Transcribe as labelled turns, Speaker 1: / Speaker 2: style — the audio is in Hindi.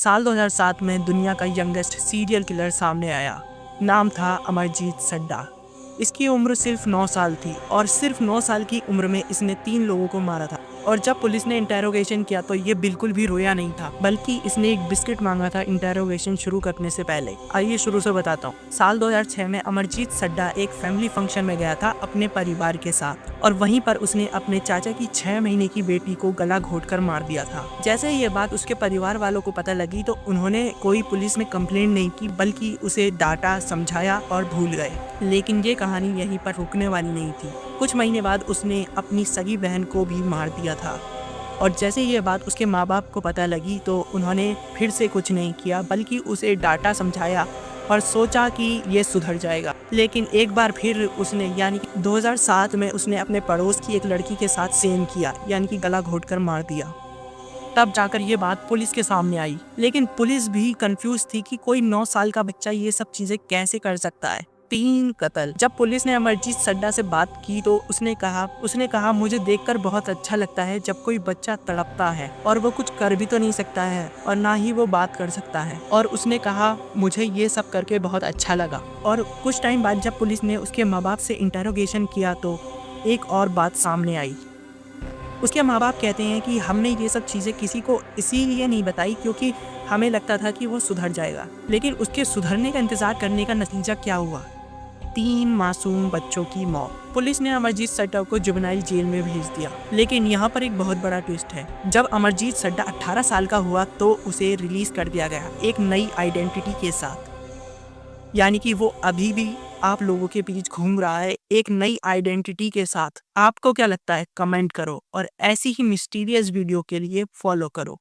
Speaker 1: साल 2007 में दुनिया का यंगेस्ट सीरियल किलर सामने आया। नाम था अमरजीत सड्डा। इसकी उम्र सिर्फ 9 साल थी और सिर्फ 9 साल की उम्र में इसने 3 लोगों को मारा था। और जब पुलिस ने इंटेरोगेशन किया तो ये बिल्कुल भी रोया नहीं था, बल्कि इसने एक बिस्किट मांगा था इंटेरोगेशन शुरू करने से पहले। आइए शुरू से बताता हूँ। साल 2006 में अमरजीत सड्डा एक फैमिली फंक्शन में गया था अपने परिवार के साथ, और वहीं पर उसने अपने चाचा की 6 महीने की बेटी को गला घोंटकर मार दिया था। जैसे ही ये बात उसके परिवार वालों को पता लगी तो उन्होंने कोई पुलिस में कंप्लेंट नहीं की, बल्कि उसे डांटा, समझाया और भूल गए। लेकिन ये कहानी यहीं पर रुकने वाली नहीं थी। कुछ महीने बाद उसने अपनी सगी बहन को भी मार दिया था, और जैसे ये बात उसके माँ बाप को पता लगी तो उन्होंने फिर से कुछ नहीं किया, बल्कि उसे डांटा, समझाया और सोचा कि ये सुधर जाएगा। लेकिन एक बार फिर उसने यानी कि 2007 में उसने अपने पड़ोस की एक लड़की के साथ सेम किया, यानी कि गला घोंटकर मार दिया। तब जाकर ये बात पुलिस के सामने आई। लेकिन पुलिस भी कंफ्यूज थी कि कोई 9 साल का बच्चा ये सब चीजें कैसे कर सकता है। 3 कत्ल। जब पुलिस ने अमरजीत सड्डा से बात की तो उसने कहा मुझे देखकर बहुत अच्छा लगता है जब कोई बच्चा तड़पता है और वो कुछ कर भी तो नहीं सकता है और ना ही वो बात कर सकता है। और उसने कहा मुझे ये सब करके बहुत अच्छा लगा। और कुछ टाइम बाद जब पुलिस ने उसके माँ बाप से इंटेरोगेशन किया तो एक और बात सामने आई। उसके माँ बाप कहते हैं कि हमने ये सब चीज़ें किसी को इसीलिए नहीं बताई क्योंकि हमें लगता था कि वो सुधर जाएगा। लेकिन उसके सुधरने का इंतज़ार करने का नतीजा क्या हुआ? 3 मासूम बच्चों की मौत। पुलिस ने अमरजीत सड्डा को जुवेनाइल जेल में भेज दिया। लेकिन यहाँ पर एक बहुत बड़ा ट्विस्ट है। जब अमरजीत सड्डा 18 साल का हुआ तो उसे रिलीज कर दिया गया, एक नई आइडेंटिटी के साथ। यानी कि वो अभी भी आप लोगों के बीच घूम रहा है एक नई आइडेंटिटी के साथ। आपको क्या लगता है? कमेंट करो और ऐसी ही मिस्टीरियस वीडियो के लिए फॉलो करो।